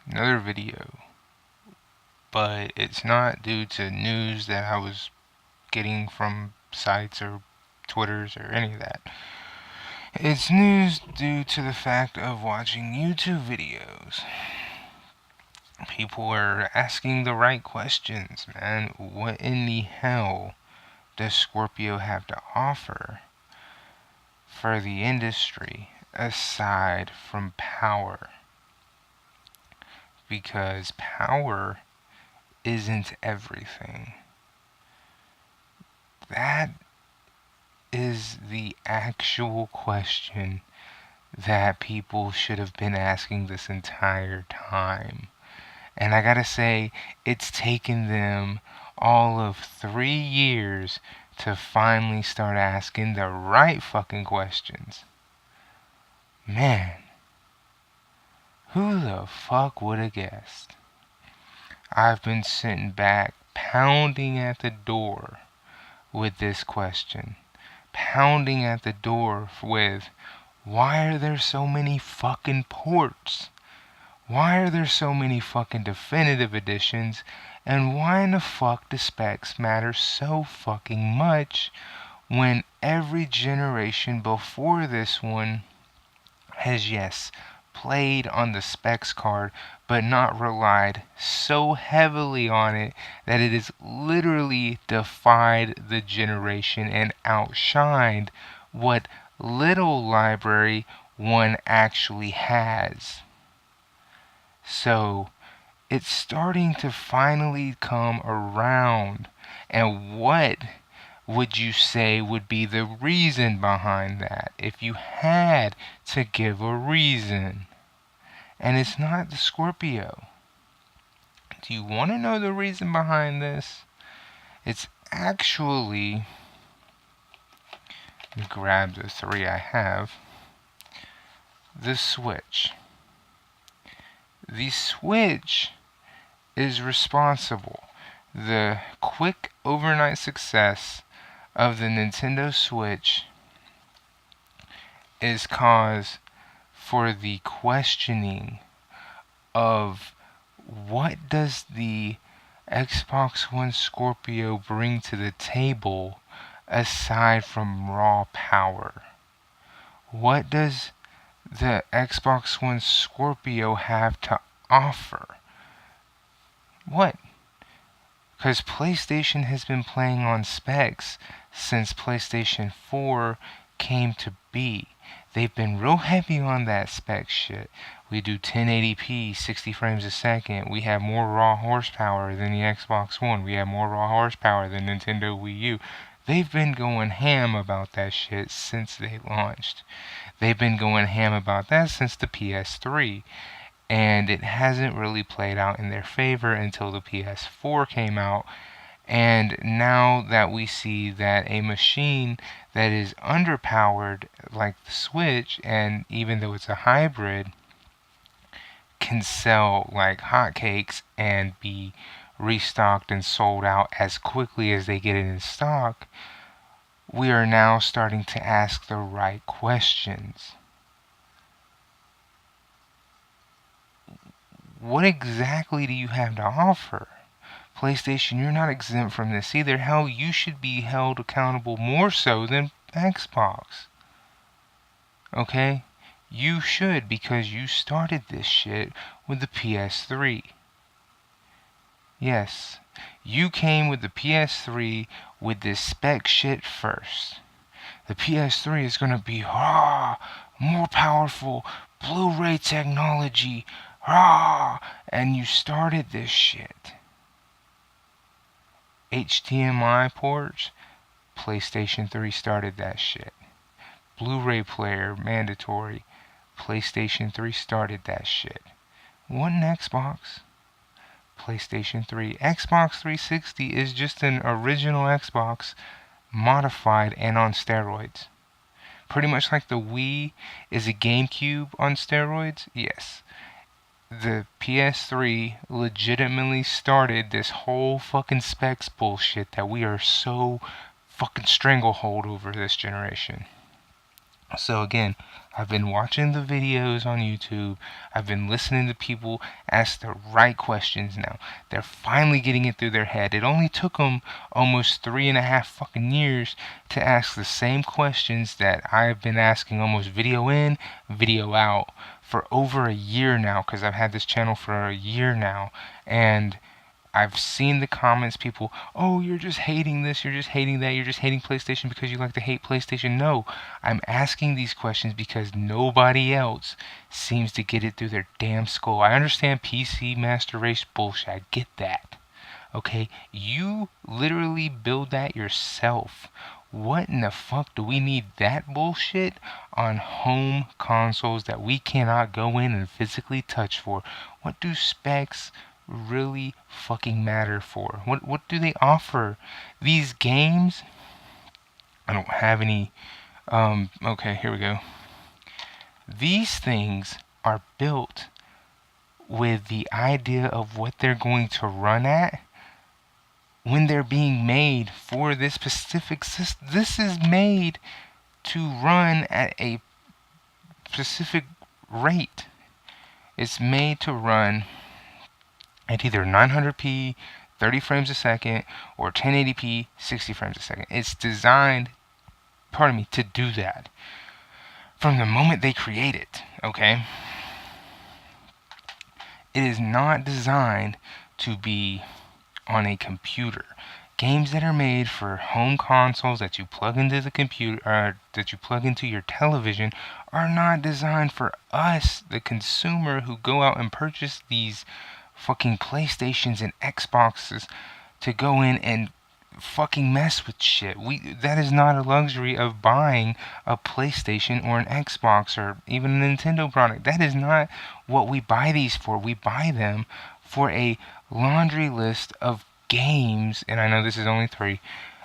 another video, but it's not due to news that I was getting from sites or Twitters or any of that. It's news due to the fact of watching YouTube videos. People are asking the right questions, man. What in the hell does Scorpio have to offer for the industry aside from power? Because power isn't everything. That is the actual question that people should have been asking this entire time. And I gotta say, it's taken them all of 3 years to finally start asking the right fucking questions. Man, who the fuck would have guessed? I've been sitting back, pounding at the door with this question. Pounding at the door with, why are there so many fucking ports? Why are there so many fucking definitive editions? And why in the fuck do specs matter so fucking much when every generation before this one has, yes, played on the specs card, but not relied so heavily on it that it has literally defied the generation and outshined what little library one actually has. So it's starting to finally come around. And what would you say would be the reason behind that if you had to give a reason? And it's not the Scorpio. Do you want to know the reason behind this? It's actually, let me grab the three I have. The switch. The switch is responsible. The quick overnight success of the Nintendo Switch is cause for the questioning of what does the Xbox One Scorpio bring to the table aside from raw power? What does the Xbox One Scorpio have to offer? What? Because PlayStation has been playing on specs since PlayStation 4 came to be. They've been real heavy on that spec shit. We do 1080p, 60 frames a second. We have more raw horsepower than the Xbox One. We have more raw horsepower than Nintendo Wii U. They've been going ham about that shit since they launched. They've been going ham about that since the PS3. And it hasn't really played out in their favor until the PS4 came out. And now that we see that a machine that is underpowered like the Switch, and even though it's a hybrid, can sell like hotcakes and be restocked and sold out as quickly as they get it in stock, we are now starting to ask the right questions. What exactly do you have to offer? PlayStation, you're not exempt from this either. Hell, you should be held accountable more so than Xbox. Okay? You should, because you started this shit with the PS3. Yes, you came with the PS3 with this spec shit first. The PS3 is gonna be more powerful, Blu-ray technology, and you started this shit. HDMI ports, PlayStation 3 started that shit. Blu-ray player mandatory, PlayStation 3 started that shit. One Xbox, PlayStation 3. Xbox 360 is just an original Xbox modified and on steroids. Pretty much like the Wii is a GameCube on steroids. Yes. The PS3 legitimately started this whole fucking specs bullshit that we are so fucking stranglehold over this generation. So again, I've been watching the videos on YouTube. I've been listening to people ask the right questions now. They're finally getting it through their head. It only took them almost 3.5 fucking years to ask the same questions that I've been asking almost video in, video out for over a year now, because I've had this channel for a year now. And I've seen the comments, people, oh, you're just hating this, you're just hating that, you're just hating PlayStation because you like to hate PlayStation. No, I'm asking these questions because nobody else seems to get it through their damn skull. I understand PC Master Race bullshit, I get that. Okay, you literally build that yourself. What in the fuck do we need that bullshit on home consoles that we cannot go in and physically touch for? What do specs really fucking matter for? What do they offer? These games, I don't have any. Okay, here we go. These things are built with the idea of what they're going to run at when they're being made for this specific system. This is made to run at a specific rate. It's made to run at either 900p 30 frames a second or 1080p 60 frames a second. It's designed, pardon me, to do that from the moment they create it. Okay, it is not designed to be on a computer. Games that are made for home consoles that you plug into the computer, that you plug into your television, are not designed for us, the consumer, who go out and purchase these fucking PlayStations and Xboxes to go in and fucking mess with shit. That is not a luxury of buying a PlayStation or an Xbox or even a Nintendo product. That is not what we buy these for. We buy them for a laundry list of games, and I know this is only 3,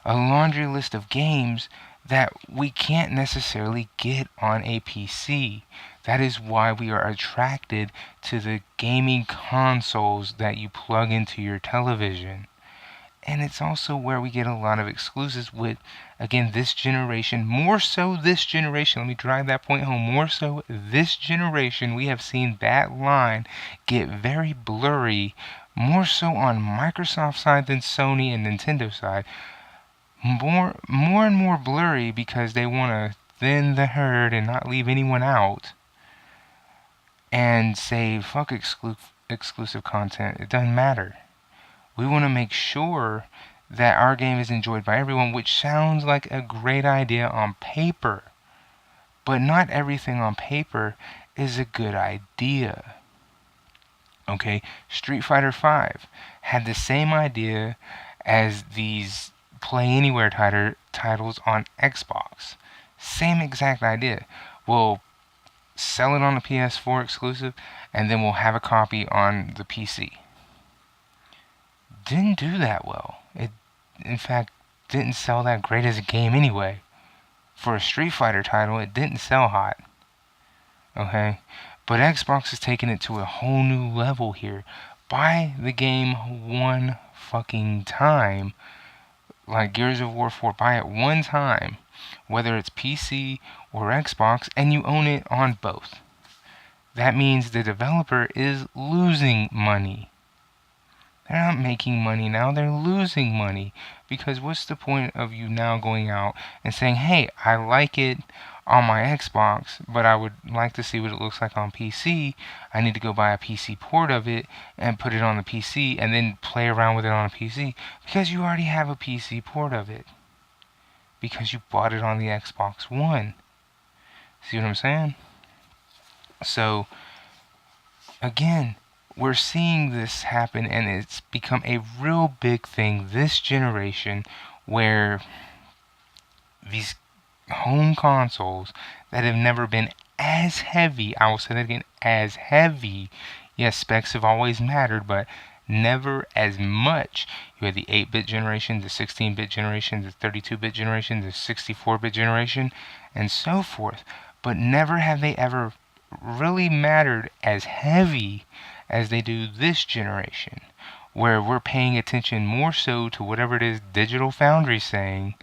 a laundry list of games that we can't necessarily get on a PC. That is why we are attracted to the gaming consoles that you plug into your television. And it's also where we get a lot of exclusives with, again, this generation. More so this generation. Let me drive that point home. More so this generation, we have seen that line get very blurry. More so on Microsoft side than Sony and Nintendo side. More and more blurry because they want to thin the herd and not leave anyone out. And say, fuck exclusive content. It doesn't matter. We want to make sure that our game is enjoyed by everyone, which sounds like a great idea on paper. But not everything on paper is a good idea. Okay, Street Fighter V had the same idea as these Play Anywhere titles on Xbox. Same exact idea. We'll sell it on the PS4 exclusive, and then we'll have a copy on the PC. Didn't do that well. It, in fact, didn't sell that great as a game anyway. For a Street Fighter title, it didn't sell hot. Okay? But Xbox has taken it to a whole new level here. Buy the game one fucking time. Like Gears of War 4, buy it one time. Whether it's PC or Xbox, and you own it on both. That means the developer is losing money. They're not making money now, they're losing money. Because what's the point of you now going out and saying, hey, I like it on my Xbox, but I would like to see what it looks like on PC. I need to go buy a PC port of it and put it on the PC and then play around with it on a PC. Because you already have a PC port of it. Because you bought it on the Xbox One. See what I'm saying? So, again, we're seeing this happen, and it's become a real big thing this generation, where these home consoles that have never been as heavy, I will say that again, as heavy. Yes, specs have always mattered, but never as much. You had the 8-bit generation, the 16-bit generation, the 32-bit generation, the 64-bit generation, and so forth. But never have they ever really mattered as heavy as they do this generation, where we're paying attention more so to whatever it is Digital Foundry's saying,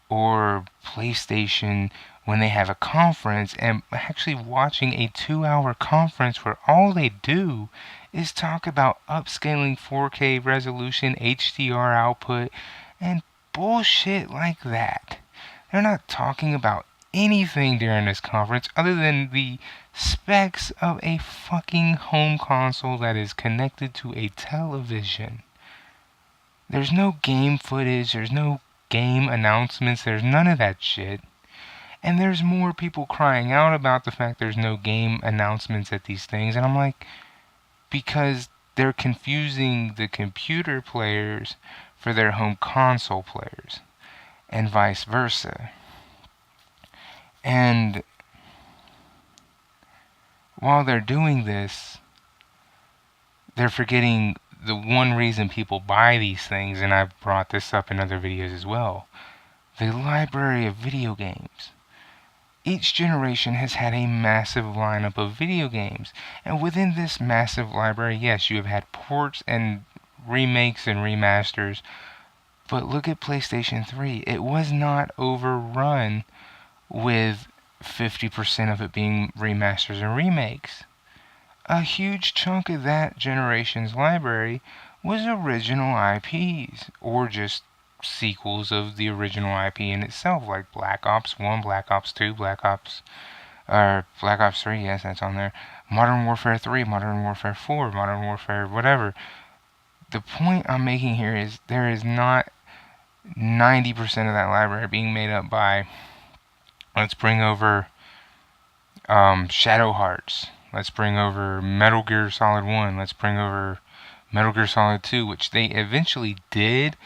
or PlayStation, when they have a conference and actually watching a 2-hour conference where all they do is talk about upscaling 4K resolution, HDR output, and bullshit like that. They're not talking about anything during this conference other than the specs of a fucking home console that is connected to a television. There's no game footage, there's no game announcements, there's none of that shit. And there's more people crying out about the fact there's no game announcements at these things. And I'm like, because they're confusing the computer players for their home console players, and vice versa. And while they're doing this, they're forgetting the one reason people buy these things, and I've brought this up in other videos as well. The library of video games. Each generation has had a massive lineup of video games, and within this massive library, yes, you have had ports and remakes and remasters, but look at PlayStation 3. It was not overrun with 50% of it being remasters and remakes. A huge chunk of that generation's library was original IPs, or just sequels of the original IP in itself, like Black Ops 1, Black Ops 2, Black Ops 3, yes, that's on there. Modern Warfare 3, Modern Warfare 4, Modern Warfare whatever. The point I'm making here is there is not 90% of that library being made up by, let's bring over Shadow Hearts, let's bring over Metal Gear Solid 1, let's bring over Metal Gear Solid 2, which they eventually did,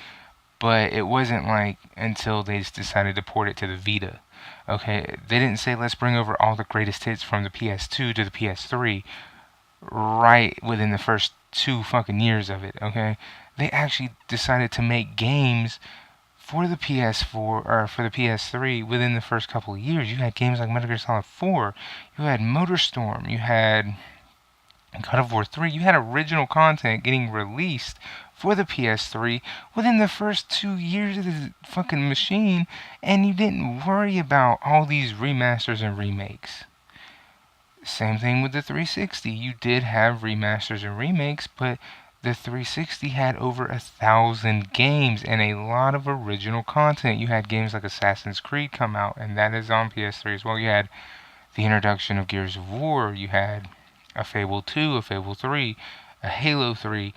but it wasn't like until they just decided to port it to the Vita. Okay, they didn't say let's bring over all the greatest hits from the PS2 to the PS3 right within the first 2 fucking years of it, okay? They actually decided to make games for the PS4 or for the PS3 within the first couple of years. You had games like Metal Gear Solid 4, you had Motorstorm, you had God of War 3, you had original content getting released for the PS3 within the first 2 years of the fucking machine, and you didn't worry about all these remasters and remakes. Same thing with the 360. You did have remasters and remakes, but the 360 had over 1,000 games and a lot of original content. You had games like Assassin's Creed come out, and that is on PS3 as well. You had the introduction of Gears of War. You had a Fable 2, a Fable 3, a Halo 3.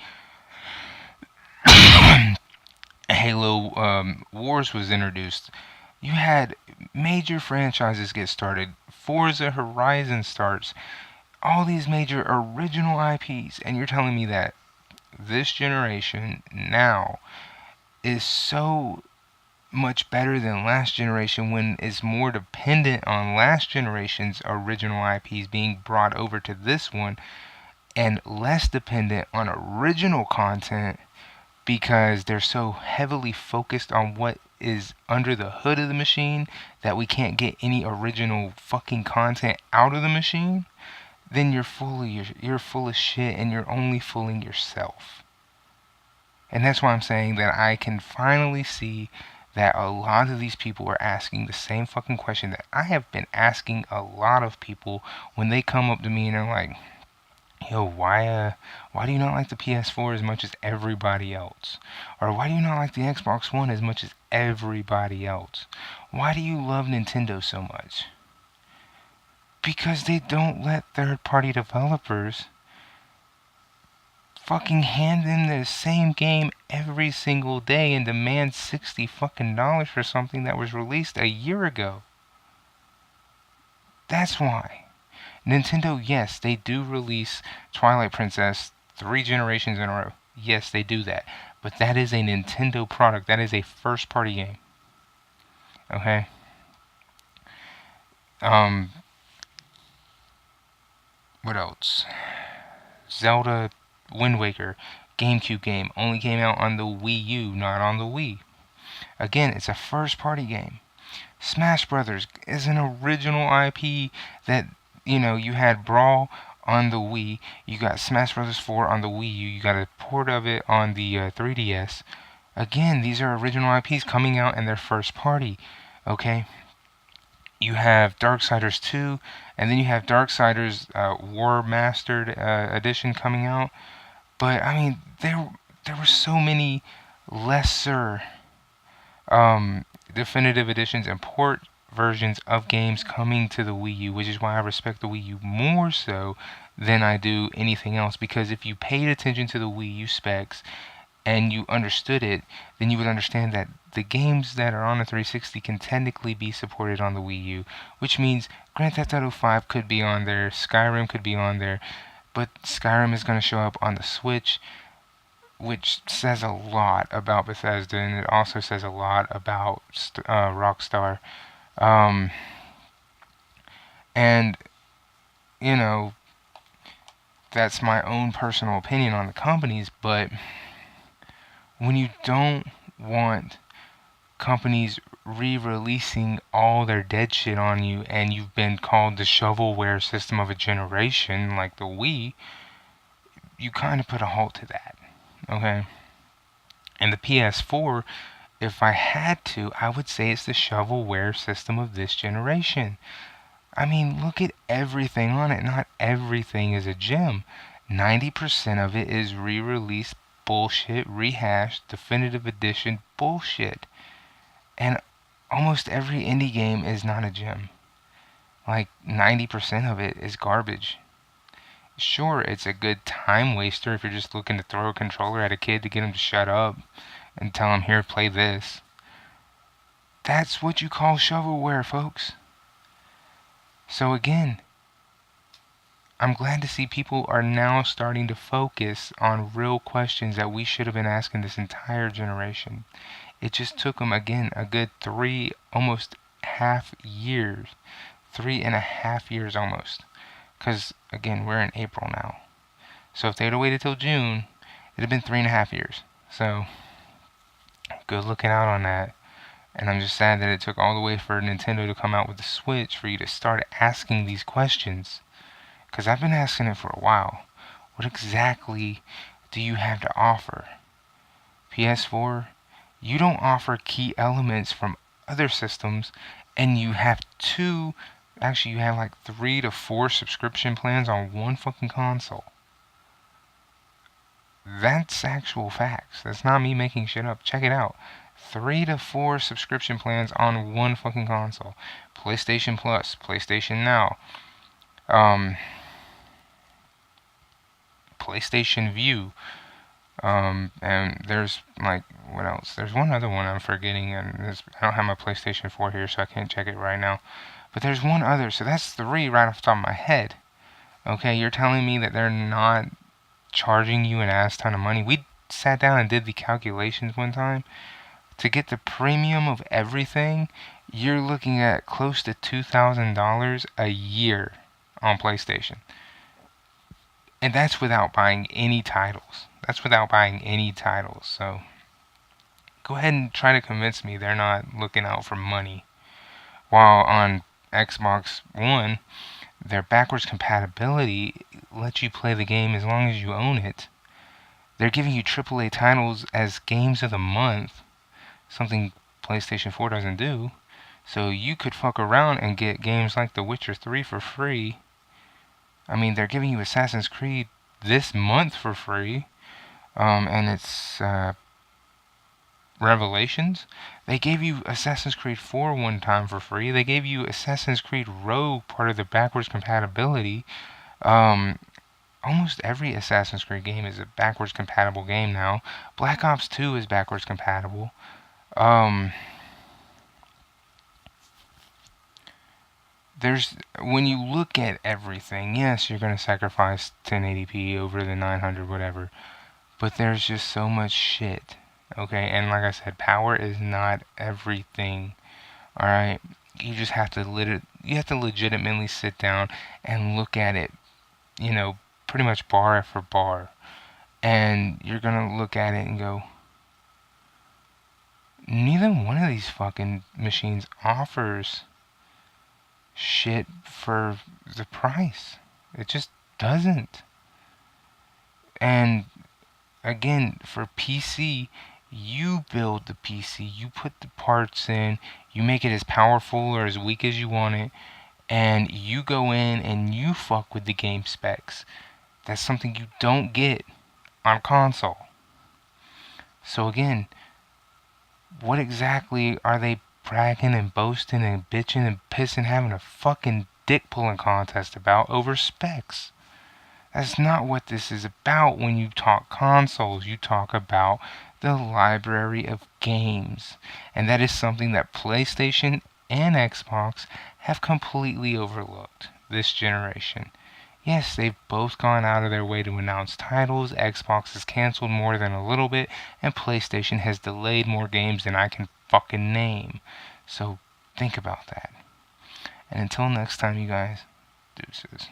Halo Wars was introduced. You had major franchises get started. Forza Horizon starts. All these major original IPs. And you're telling me that this generation now is so much better than last generation when it's more dependent on last generation's original IPs being brought over to this one and less dependent on original content because they're so heavily focused on what is under the hood of the machine that we can't get any original fucking content out of the machine, then you're full of shit and you're only fooling yourself. And that's why I'm saying that I can finally see that a lot of these people are asking the same fucking question that I have been asking a lot of people when they come up to me and they're like, yo, why do you not like the PS4 as much as everybody else? Or why do you not like the Xbox One as much as everybody else? Why do you love Nintendo so much? Because they don't let third-party developers fucking hand in the same game every single day and demand $60 fucking dollars for something that was released a year ago. That's why. Nintendo, yes, they do release Twilight Princess 3 generations in a row. Yes, they do that. But that is a Nintendo product. That is a first-party game. Okay? What else? Zelda Wind Waker, GameCube game, only came out on the Wii U, not on the Wii. Again, it's a first-party game. Smash Brothers is an original IP that, you had Brawl on the Wii, you got Smash Brothers 4 on the Wii U, you got a port of it on the 3DS. Again, these are original IPs coming out in their first party, okay? You have Darksiders 2, and then you have Darksiders War Mastered Edition coming out. But I mean, there were so many lesser definitive editions and port versions of games coming to the Wii U, which is why I respect the Wii U more so than I do anything else. Because if you paid attention to the Wii U specs and you understood it, then you would understand that the games that are on the 360 can technically be supported on the Wii U, which means Grand Theft Auto 5 could be on there, Skyrim could be on there, but Skyrim is going to show up on the Switch, which says a lot about Bethesda, and it also says a lot about Rockstar. Um, and, you know, that's my own personal opinion on the companies, but when you don't want companies re-releasing all their dead shit on you and you've been called the shovelware system of a generation like the Wii, you kind of put a halt to that, okay? And the PS4, if I had to, I would say it's the shovelware system of this generation. I mean, look at everything on it. Not everything is a gem. 90% of it is re-released bullshit, rehashed, definitive edition bullshit. And almost every indie game is not a gem. Like 90% of it is garbage. Sure, it's a good time waster if you're just looking to throw a controller at a kid to get him to shut up and tell him, here, play this. That's what you call shovelware, folks. So again, I'm glad to see people are now starting to focus on real questions that we should have been asking this entire generation. It just took them, again, a good 3.5 years almost. Because, again, we're in April now. So if they'd have waited till June, it'd have been 3.5 years. So, good looking out on that. And I'm just sad that it took all the way for Nintendo to come out with the Switch for you to start asking these questions. Because I've been asking it for a while. What exactly do you have to offer? PS4, you don't offer key elements from other systems, and you have actually you have like 3 to 4 subscription plans on one fucking console. That's actual facts. That's not me making shit up. Check it out. 3 to 4 subscription plans on one fucking console. PlayStation Plus, PlayStation Now, PlayStation View, and there's like, what else? There's one other one I'm forgetting, and I don't have my PlayStation 4 here, so I can't check it right now. But there's one other, so that's 3 right off the top of my head. Okay, you're telling me that they're not charging you an ass ton of money? We sat down and did the calculations one time. To get the premium of everything, you're looking at close to $2,000 a year on PlayStation. And that's without buying any titles. So go ahead and try to convince me they're not looking out for money. While on Xbox One, their backwards compatibility lets you play the game as long as you own it. They're giving you AAA titles as games of the month, something PlayStation 4 doesn't do. So you could fuck around and get games like The Witcher 3 for free. I mean, they're giving you Assassin's Creed this month for free. And it's Revelations. They gave you Assassin's Creed 4 one time for free. They gave you Assassin's Creed Rogue, part of the backwards compatibility. Almost every Assassin's Creed game is a backwards compatible game now. Black Ops 2 is backwards compatible. When you look at everything, yes, you're going to sacrifice 1080p over the 900, whatever. But there's just so much shit. Okay, and like I said, power is not everything. Alright? You just have to legitimately sit down and look at it, pretty much bar after bar. And you're gonna look at it and go, neither one of these fucking machines offers shit for the price. It just doesn't. And again, for PC, You build the PC, you put the parts in, you make it as powerful or as weak as you want it, and you go in and you fuck with the game specs. That's something you don't get on console. So again, what exactly are they bragging and boasting and bitching and pissing, having a fucking dick pulling contest about over specs? That's not what this is about when you talk consoles. You talk about the library of games. And that is something that PlayStation and Xbox have completely overlooked this generation. Yes, they've both gone out of their way to announce titles. Xbox has canceled more than a little bit, and PlayStation has delayed more games than I can fucking name. So think about that. And until next time, you guys, deuces.